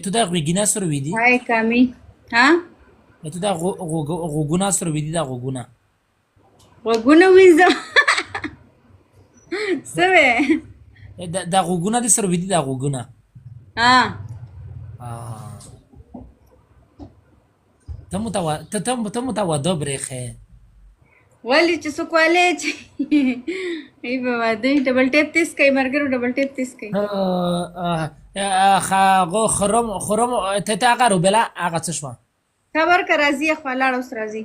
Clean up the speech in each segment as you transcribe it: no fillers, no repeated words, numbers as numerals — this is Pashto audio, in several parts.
tu da غوږونه سره ویدي هاي کامي ها tu da غوږونه سره ویدي دا غوږونه غوږونه وینځم څه وې دا غوږونه دې سره ویدي دا غوږونه ها ته متواضع برېښې ولې چې څوک والې چې ای بابا دوی ډبل ټیپ تیس کوي مرګرو ډبل ټیپ تیس کوي خرم ته هغه روبله هغه څه شوه خبر که راځي خو لاړ اوس راځي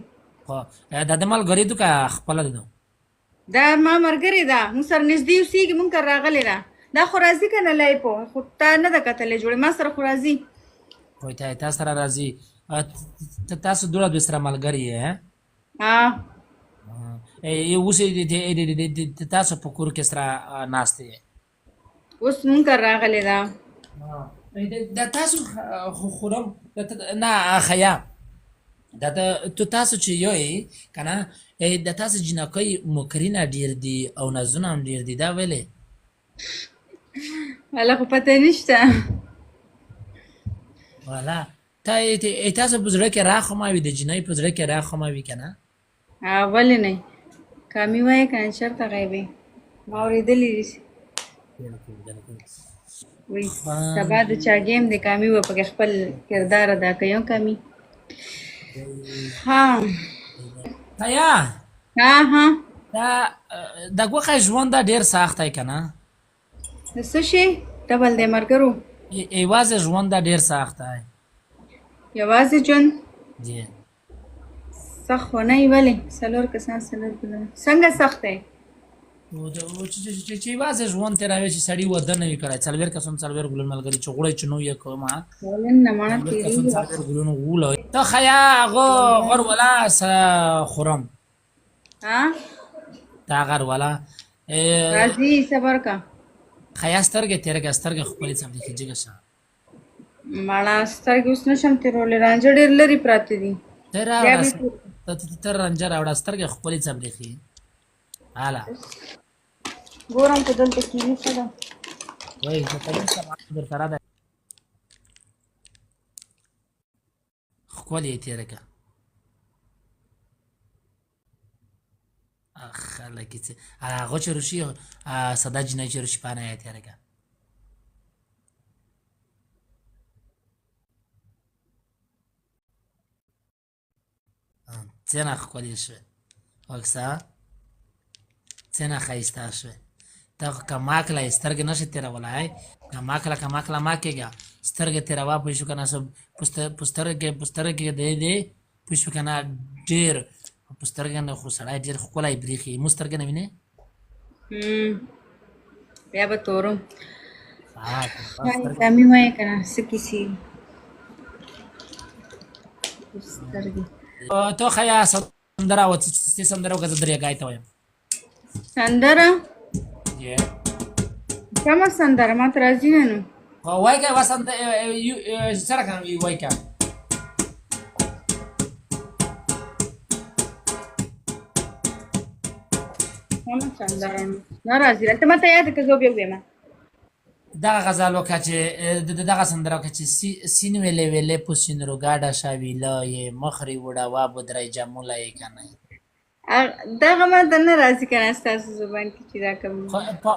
دا د ملګري تو که خپله ده دا ما مرګرې ده موږ سره نږدې اوسېږي موږ کره راغلې ده دا خو راځي که نه لای په خو تا نه ده کتلې جوړې ما سره خو راځي وایي تا سره راځي تاسو دواړه دوی سره ملګري یې اوس تاسو په کور کې سره ناستې یې اوس موږ کره راغلې ده دا تاسو خورم نه خیا دا تاسو چې یوئ که نه د تاسو جینکۍ مکرینه ډېر دي او نازونه هم ډېر دي دا ولې والا خو پته نشته والا تاسو په زړه کې راخماوي د جینۍ په زړه کې راخماوي که نه ولې نه کامي وایې که نه چېرته غیبې ما اورېدلي دي وایي سبا د چا ګیم دی کامي به پکې خپل کردار ادا کوي کامي ها تیا ها د ګوښه ژوند دا ډېر سخت دی که نه د څه شی ډبل دی مرګرو یوازې ژوند دا ډېر سخت دی یوازې ژوند جی سخت خو نه وي ولې څلور کسان څلور ګلونه څنګه سخت دی چې یوازې ژوند تېروي چې سړي واده نه وي کړی څلوېښت کسان څلوېښت ګلونه ملګري چې غوړی چې نو یې کومه څلوېښت ګلونه غوله ته خیا هغه غر ولا خورم تا غر ولا راځي صبر کا خیا سترګې تېره کړه سترګې خپلې څملېږي جګه شه ماړه سترګې اوس نشم تېرولی رانجه ډېر لرې پراته دي ته راوړه ته رانجه راوړه سترګې خپلې څملېږي هله ګورم که دلته کیلي څه ده وایي درسره ده ښکلې یې تېره کړه خلک یې هغه چې روشي ساده جینۍ چې روشي پانه یې تېره کړه څنګه ښکلې شوې وکسه څنګه ښایسته شوې ته کماکله یې سترګې نشې تېرولی کماکله مه کېږه سترګې تېروه پوه شو که نه په سترګې دی پوه شو که نه ډېر په سترګې نه خو سړی ډېر ښکلی برېښي موږ سترګې نه وینې بیا به تورم کامي وایې که نه څه کیسې سترګې تو خیا سندره څه سندره وکړه زه درې ګای ته وایم سندره کومه سندره ما ته راځي نه نو وایي که سره که وایي که کومه سندره نه راځي دلته ما ته یاد که زه بیا ویم دغه غزل وکړه چې دغه سندره وکړه چې سین ویلې ویلې په سینرو ګاډه شه ویله یې مخرې وډوه بدرۍ جموله یې که نه دغه ما ته نه راځي که نه ستاسو زبان کې چې دا کوم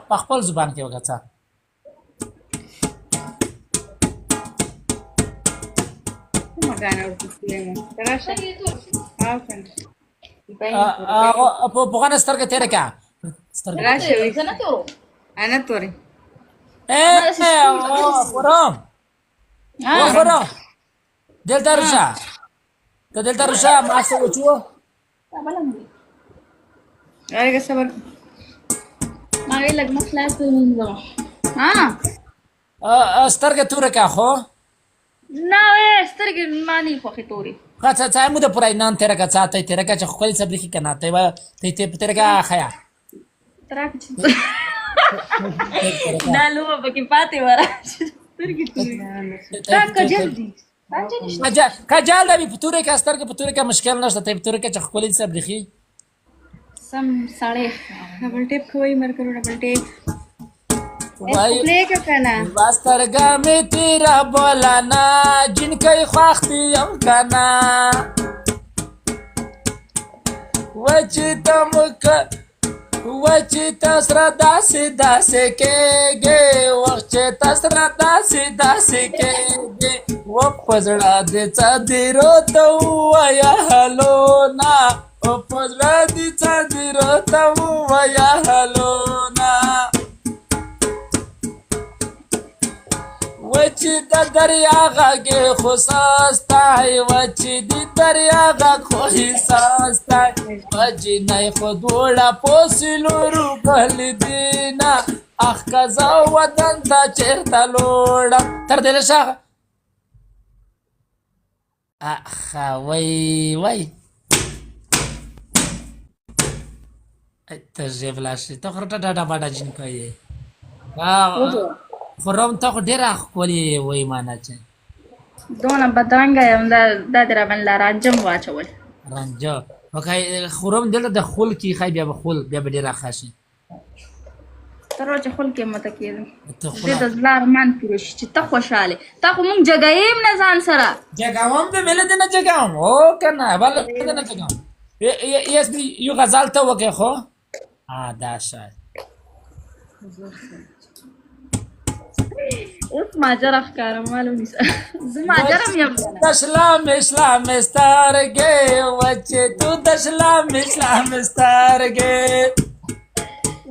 په خپل زبان کې وکړه څه کومه ګانه ورپسې یم راشه او که نه په غنه سترګې تېره کړه راشه انا تورې خورم خورم دلته روشه ته دلته روشه ما څه وچوه لږ صبر ما ویل لږ مخ خلاص کړه وینځم سترګې توره کړه خو نه وې سترګې ما نه خوښې تورې څه موده پوره نان تېره کړه څه ته یې تېره کړه چې ښکلې څه برېښي که نه ته یې تېره کړه خیا تراکه چې دا لوبه پکې پاتې وه سترګې تورې دا کجل دي کجل ده وي په تورې کړه سترګې په تورې کړه مشکل نشته ته یې په تورې کړه چې ښکلې څه برېښي سم سړی ډبل ټیپ کوئ مرګرو ډبل ټیپ وای پلی که کنه واسترګه مې تیرا بولانا جنکۍ خواختي یم کنه وچې ته مکه وچې ته سره داسې داسې کېږې وخت چې ته سره داسې داسې کېږې و په زړه دې څه دې راته ووایه هلو نه و په زړه دې څه دې راته ووایه هلو نه وچې د دریا غږ خو سستای وچې د دریا غږ خو سستای وجنۍ خو دوړه پوسلورو بل دینا اخ کزا وطن ته چیرته لوړم تر دې شاغه اخا وای ته ژبلاشي ته خرټه ډاډه باډه جن کوي خرم ته خو ډېره ښکلې وایي مانا چې دونه بدرنګه یم دا دې راباندې رانجم واچول رانجه وکای خرم دلته د خول کې خای بیا به خول بیا به ډېره ښه شي تر چې خل کې مته کېدم ته دې د زړه ارمان پوره شي چې ته خوشحاله تا خو مونږ جګایم نه ځان سره جګاوم دې ویل دې نه جګاوم او کنه بل دې نه جګاوم یس یو غزل ته وکې خو دا شاید اوس ماجر ښکارم معلوم نشته زه ماجرم یم دشلام اسلام ستارګې وچې تو دشلام اسلام ستارګې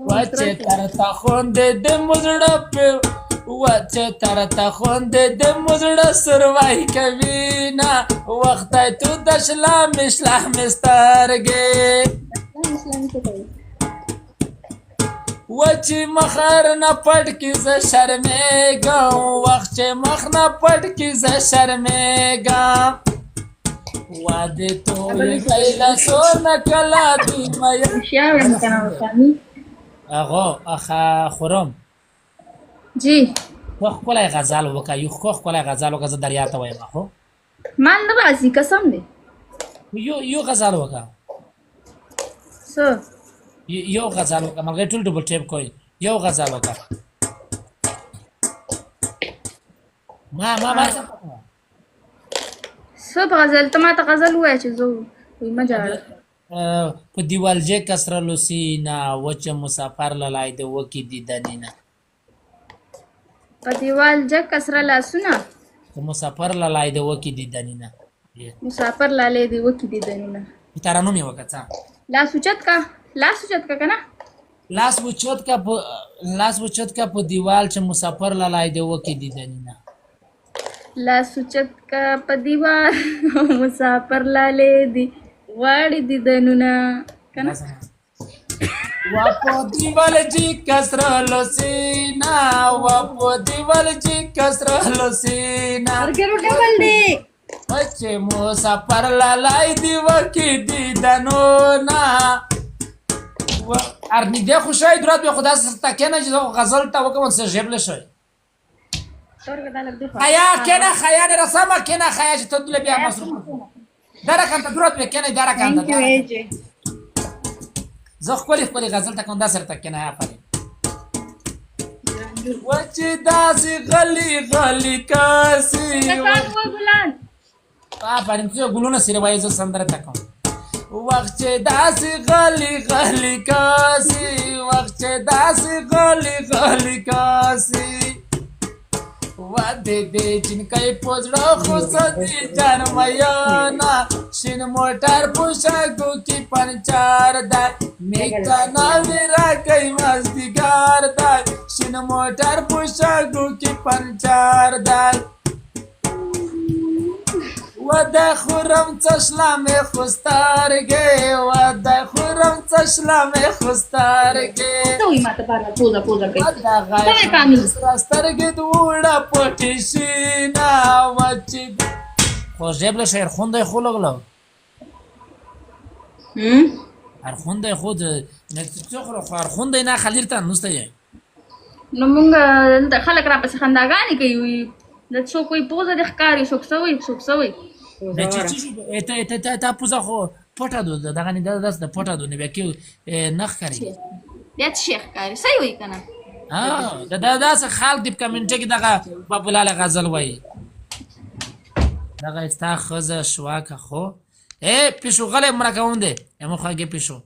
وچې تر تا خوندې د مزړه په وچې تر تا خوندې د مزړه سروای کوي نه وخت تو دشلام اسلام ستارګې وچې مخر نه پټ کې زه شرمېږم وخت چې مخ نه پټ کې زه شرمېږم واده توی پیدا سونه کلا دی مې هوښیار یم که نه وطني اخا خرم جی خو ښکلی غزل وکړه یو ښکلی غزل وکړه زه دریا ته وایم خو ما نه راځي قسم دی یو غزل وکړه څه یو غزل وکړه ملګری ټول ډبل ټیپ کوي یو غزل وکړه ما څه په غزل ته ماته غزل ووایه چې زه وایي مه جاړه په دیوالجې کسرلو سینا وچه مسافر للای د وکي دیدنینا په دیوال جګ کسره لاسونه د مسافر للای د وکي دیدنینا مسافر لالی دی وکي دیدنونه ترانو می وکړه لاس اوچت کا که نه لاس وچت کا په دیوال چې مسافر للای د وکي دیدنینا لاس اوچت کا په دیوال مسافر لالی دی واړې دیدنونه که نه واپو دیوال جی کسرلو سینا واپو دیوال جی کسرلو سینا ورګرو ډبل دی وچې مسافر للای دی وکي دیدنونه ارنیده خوشای درات به خدا سره کنه چې غزل ته وکم څه جبل شي خیا کنه خیا نه رسمه کنه خیا چې ته دل بیا مصروف دره کنه درات به کنه دره کنه زه خپل غزل ته کوم دا سره کنه افرین وچې داسې غلی کاسي ګلان افرین څه ګلونه سره وایي زه سندره ته کوم وخت چې داسې غلی کاسي وخت چې داسې غلی کاسي واده دې جنکۍ پوزړه خو سدي جان میانا شین موټر پوشاکو کې پنچار دی میکانا ویرا کوي مازدیګار دی شین موټر پوشاکو کې پنچار دی وده خورم چشلمه خوستارگه وده خورم چشلمه خوستارگه توی ماته بارا پوزا کوي وده غیر سرسترگه دوڑا پوٹیشینا وچی خو جبل شیر خونده خولگلو ارخونده خود نکتوخرو خو ارخونده نه خلیرتان نسته یې نو مونږ خلک را پسې خنداګانې کوي د څوک وایي پوزه دې ښکاري څوک څه وایي تا پوزه خو پټه دو دغه نه داس د پټه دو نه بیا کې نه ښکاري بیا څه شي ښکاري صحیح وایي که نه دا داسې خلک دي په کمنټه کې دغه بابولاله غزل وایي دغه ستا ښځه شوه که خو پیشو غلی مړه کوم دی مو خواږې پیشو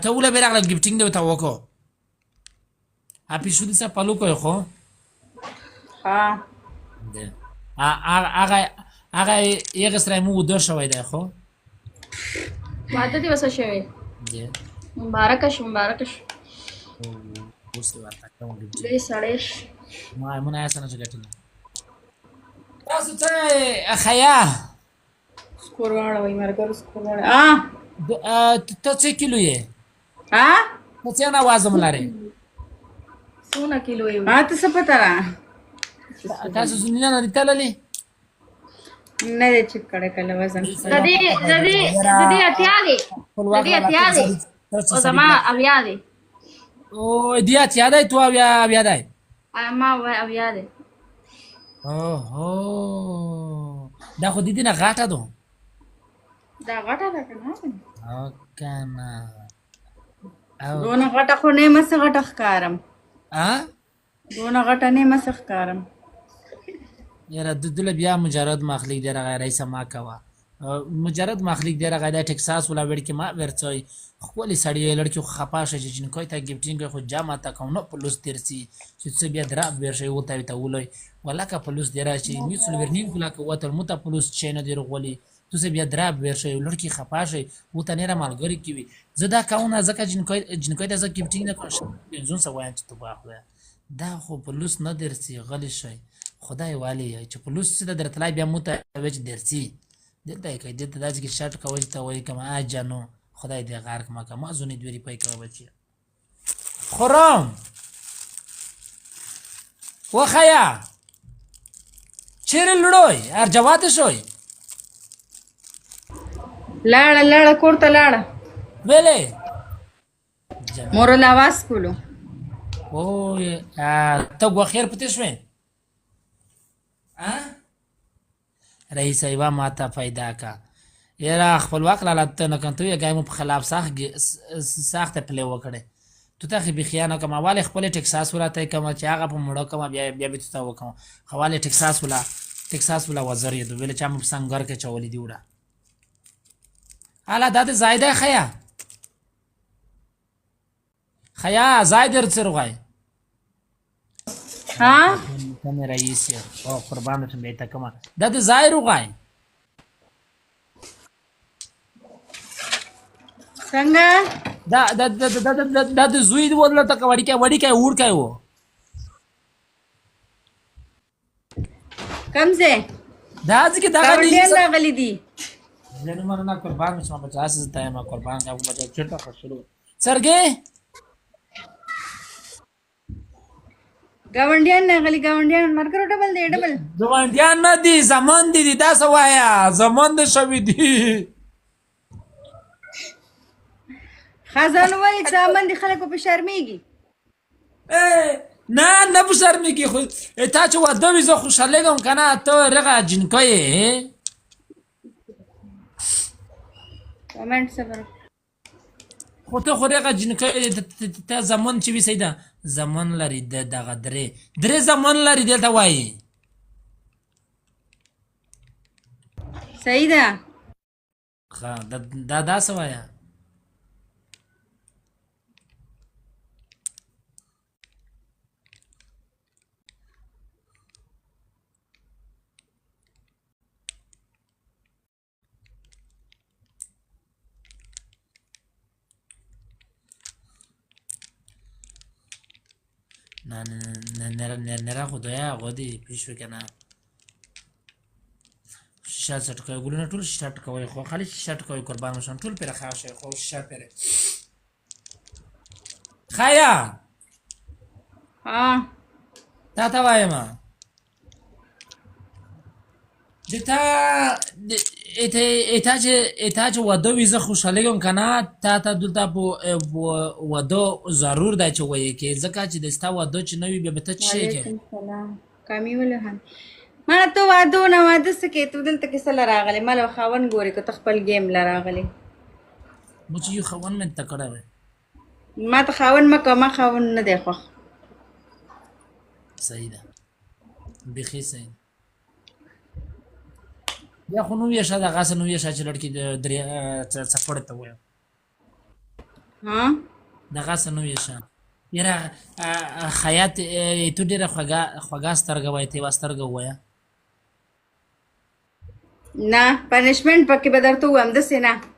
ته اوله بې راغله ګفټینګ دې ورته وکړو پیشو دې څه پلو کوي خو هغه یغه سره مو وده شوی دی خو واده دې وسه شوی مبارکش اوس دې ورته کوم دې سړی ما مونږ یې څنګه ګټل تاسو څه خیا سکور واړوئ ملګرو سکور واړوئ ته څه کیلو یې ته څه وزن لرې څونه کیلو یې ته څه پته را تاسو زنینا نه دي تللې نه دی چک کړی کله وزن د دې اتیا دی او زما اویا دی او دې اتیا دی تو اویا دی ما اویا دی دا خو دې نه غاټه ده دا غټه ده که نه کنه دونه غټه خو نه مس غټه ښکارم دونه غټه نه مس ښکارم یاره دله بیا مجرد مخلیق دی رغه رئیس ما کوه مجرد مخلیق دی رغه د ټکساس ولا وړ کې ما ورڅوي خپل سړی لړکی خپا شې چې کوی ته ګفټینګ خو جامه تا کوم نو پلوس ترسي چې څه بیا دراب ورشي وته ته ولای ولا کا پلوس دی راشي میڅل ورنیم کلا کوته مت پلوس چینه دی رغولي تو څه بیا دراب ورشي لړکی خپا شي وته نه مالګری کی زدا کاونه زکه جنکوی ته زکه ګفټینګ نه کوم زون سوای چې تو باخله دا خو پلوس نه درسي غلی شي خدای والی چې پلوس څه درتلای بیا مت وچ درسي دلته کې دلته داسې کې شرط کوي ته وایي کما اجانو خدای دې غارک ما کما زونی دوری پای کوي بچي خرام وخیا چیرې لړوي ارجوات شوي لاړه کورته لاړه ویلې مور لاواز کولو او ته غوخیر پته شوې رئیس ایوا ماته پیدا کا یرا خپلواک لاله نه کنته یې ګایم په خلاف ساخت پلی وکړي تو ته به خیانه کوم حواله خپل ټکساس ولاته کوم چې هغه په مړو کوم بیا به تاسو وکم حواله ټکساس ولا وزیر یې ویل چې موږ څنګه کې چولې دی وړه اعلی د زائده خیا زائد رڅرغای كان رئيس او قربانه بيتا كمان ده زاير وغاي څنګه دا زوی دی ولله تک وړی کې وړ کې وو کمزه دا ځکه دا غلي دي نن مرنا قربان مش ما 50 ته ما قربان کا بچا چټه خشلو سرګي گاونډیان نه غلي گاونډیان مرګرو ډبل گاونډیان نه دي زمان دي دا سوایا زمان د شوي دي خزان وای زمان دي خلکو په شرمېږي نه په شرمېږي خو ته چې واده وي زه خوشاله کوم کنه ته رغه جنکوي کمنټ صبر خو ته خو رغه جنکوي ته زمان چې وي سیدا زمان لري دغه درې زمان لري دلته وایي صحیح ده دا سوایا نه خدایا غودي پیشو کنه شات سټ کوي ګلونه ټول شات کوي خو خالي شات کوي قربان مشم ټول پر خاصه خو شات پر خایا تا وایم دتا اته واده ویزه خوشاله کوم کنه تا دلته په واده ضرور دی چې وایي کې ځکه چې دستا واده چې نوې به ته شي کې سلام کمی ولهن ما ته واده سکه ته دلته کې سره راغلی مال خاون ګوري که خپل گیم لراغلی مو چې خاون من تکړه وي ما ته خاون ما خاون نه دی خو صحیح ده بیخي صحیح بیا خو نو ویشه دغسې نو ویشه چې لړکي درې څپړې ته ووایم ها دغسې نو ویشه یاره خیاط ته ډېره خوږه سترګه وایې ته یوه سترګه ووایه نه پنشمنټ پکې به درته ووایم داسې نه